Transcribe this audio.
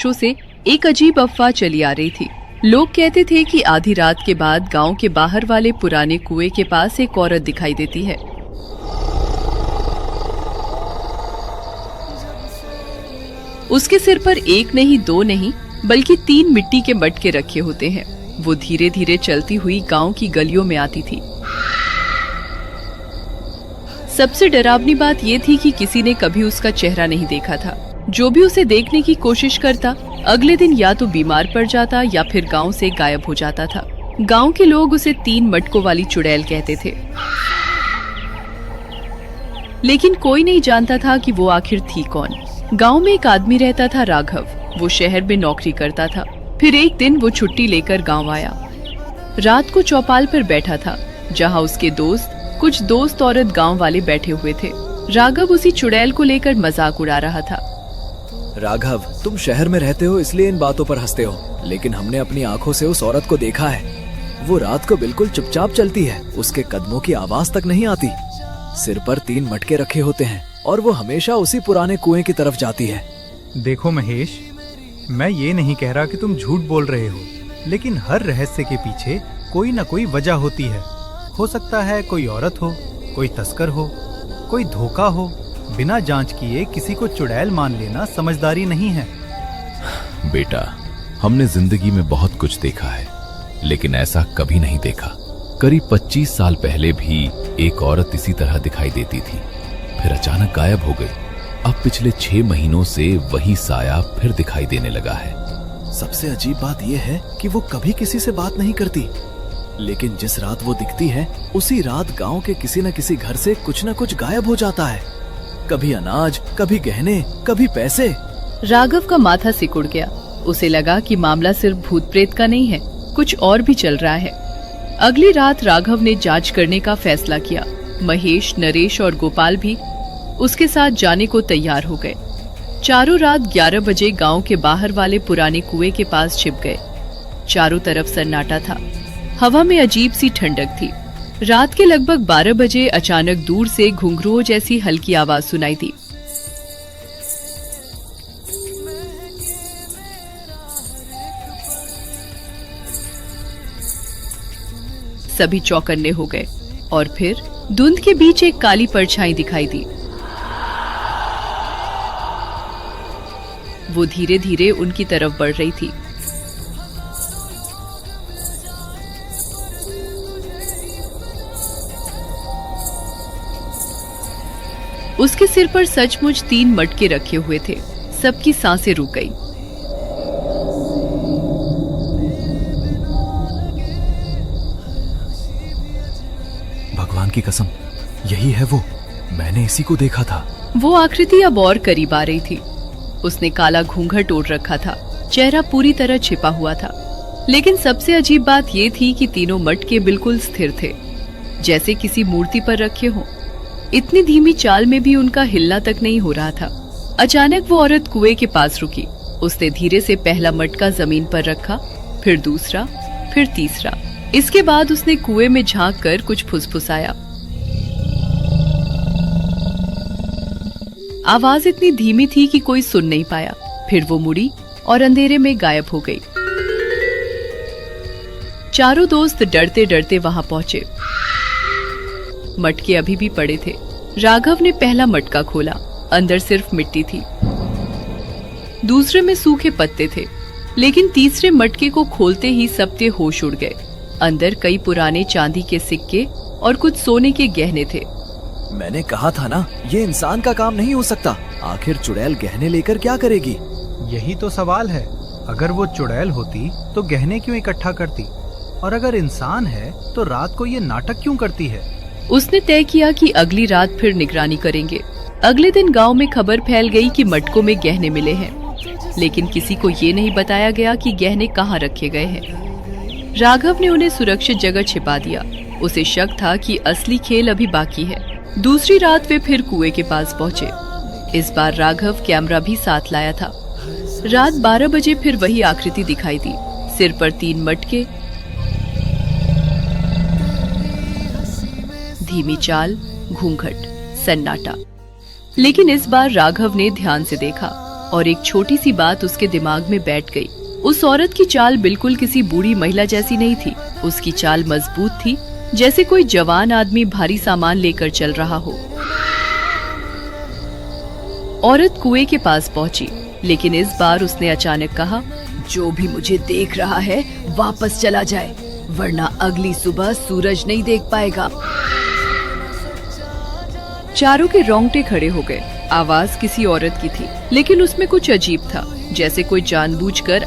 वर्षों से एक अजीब अफवाह चली आ रही थी। लोग कहते थे कि आधी रात के बाद गांव के बाहर वाले पुराने कुएं के पास एक औरत दिखाई देती है। उसके सिर पर एक नहीं, दो नहीं, बल्कि 3 मिट्टी के मटके रखे होते हैं। वो धीरे धीरे चलती हुई गांव की गलियों में आती थी। सबसे डरावनी बात ये थी कि किसी ने कभी उसका चेहरा नहीं देखा था। जो भी उसे देखने की कोशिश करता, अगले दिन या तो बीमार पड़ जाता या फिर गांव से गायब हो जाता था। गांव के लोग उसे 3 मटकों वाली चुड़ैल कहते थे, लेकिन कोई नहीं जानता था कि वो आखिर थी कौन। गांव में एक आदमी रहता था, राघव। वो शहर में नौकरी करता था। फिर एक दिन वो छुट्टी लेकर गांव आया। रात को चौपाल पर बैठा था, जहां उसके कुछ दोस्त औरत गांव वाले बैठे हुए थे। राघव उसी चुड़ैल को लेकर मजाक उड़ा रहा था। राघव, तुम शहर में रहते हो इसलिए इन बातों पर हंसते हो, लेकिन हमने अपनी आंखों से उस औरत को देखा है। वो रात को बिल्कुल चुपचाप चलती है, उसके कदमों की आवाज तक नहीं आती। सिर पर 3 मटके रखे होते हैं और वो हमेशा उसी पुराने कुएं की तरफ जाती है। देखो महेश, मैं ये नहीं कह रहा कि तुम झूठ बोल रहे हो, लेकिन हर रहस्य के पीछे कोई न कोई वजह होती है। हो सकता है कोई औरत हो, कोई तस्कर हो, कोई धोखा हो। बिना जांच किए किसी को चुड़ैल मान लेना समझदारी नहीं है। बेटा, हमने जिंदगी में बहुत कुछ देखा है, लेकिन ऐसा कभी नहीं देखा। करीब 25 साल पहले भी एक औरत इसी तरह दिखाई देती थी, फिर अचानक गायब हो गई। अब पिछले 6 महीनों से वही साया फिर दिखाई देने लगा है। सबसे अजीब बात यह है कि वो कभी किसी से बात नहीं करती, लेकिन जिस रात वो दिखती है, उसी रात गांव के किसी न किसी घर से कुछ न कुछ गायब हो जाता है। कभी अनाज, कभी गहने, कभी पैसे। राघव का माथा सिकुड़ गया। उसे लगा कि मामला सिर्फ भूत प्रेत का नहीं है, कुछ और भी चल रहा है। अगली रात राघव ने जांच करने का फैसला किया। महेश, नरेश और गोपाल भी उसके साथ जाने को तैयार हो गए। चारों रात 11 बजे गांव के बाहर वाले पुराने कुएं के पास छिप गए। चारों तरफ सन्नाटा था। हवा में अजीब सी ठंडक थी। रात के लगभग 12 बजे अचानक दूर से घुंघरू जैसी हल्की आवाज सुनाई दी। सभी चौकन्ने हो गए और फिर धुंध के बीच एक काली परछाई दिखाई दी। वो धीरे धीरे उनकी तरफ बढ़ रही थी। उसके सिर पर सचमुच 3 मटके रखे हुए थे। सबकी सांसें रुक गई। भगवान की कसम, यही है वो। मैंने इसी को देखा था। वो आकृति अब और करीब आ रही थी। उसने काला घूंघट ओढ़ रखा था, चेहरा पूरी तरह छिपा हुआ था। लेकिन सबसे अजीब बात ये थी कि तीनों मटके बिल्कुल स्थिर थे, जैसे किसी मूर्ति पर रखे हों। इतनी धीमी चाल में भी उनका हिलना तक नहीं हो रहा था। अचानक वो औरत कुएं के पास रुकी। उसने धीरे से पहला मटका जमीन पर रखा, फिर दूसरा, फिर तीसरा। इसके बाद उसने कुएं में झांक कर कुछ फुसफुसाया। आवाज इतनी धीमी थी कि कोई सुन नहीं पाया। फिर वो मुड़ी और अंधेरे में गायब हो गई। चारों दोस्त डरते डरते वहां पहुंचे। मटके अभी भी पड़े थे। राघव ने पहला मटका खोला। अंदर सिर्फ मिट्टी थी, दूसरे में सूखे पत्ते थे। लेकिन तीसरे मटके को खोलते ही सबके होश उड़ गए। अंदर कई पुराने चांदी के सिक्के और कुछ सोने के गहने थे। मैंने कहा था ना, ये इंसान का काम नहीं हो सकता। आखिर चुड़ैल गहने लेकर क्या करेगी? यही तो सवाल है। अगर वो चुड़ैल होती तो गहने क्यों इकट्ठा करती, और अगर इंसान है तो रात को ये नाटक क्यों करती है? उसने तय किया कि अगली रात फिर निगरानी करेंगे। अगले दिन गांव में खबर फैल गई कि मटकों में गहने मिले हैं, लेकिन किसी को ये नहीं बताया गया कि गहने कहाँ रखे गए हैं। राघव ने उन्हें सुरक्षित जगह छिपा दिया। उसे शक था कि असली खेल अभी बाकी है। दूसरी रात वे फिर कुएं के पास पहुंचे। इस बार राघव कैमरा भी साथ लाया था। रात 12 बजे फिर वही आकृति दिखाई दी। सिर पर 3 मटके, धीमी चाल, घूंघट, सन्नाटा। लेकिन इस बार राघव ने ध्यान से देखा। और एक छोटी सी बात उसके दिमाग में बैठ गई। उस औरत की चाल बिल्कुल किसी बूढ़ी महिला जैसी नहीं थी। उसकी चाल मजबूत थी, जैसे कोई जवान आदमी भारी सामान लेकर चल रहा हो। औरत कुएं के पास पहुंची, लेकिन इस बार उसने अचानक कहा, जो भी मुझे देख रहा है वापस चला जाए, वरना अगली सुबह सूरज नहीं देख पाएगा। चारों के रोंगटे खड़े हो गए। आवाज किसी औरत की थी, लेकिन उसमें कुछ अजीब था, जैसे कोई जानबूझकर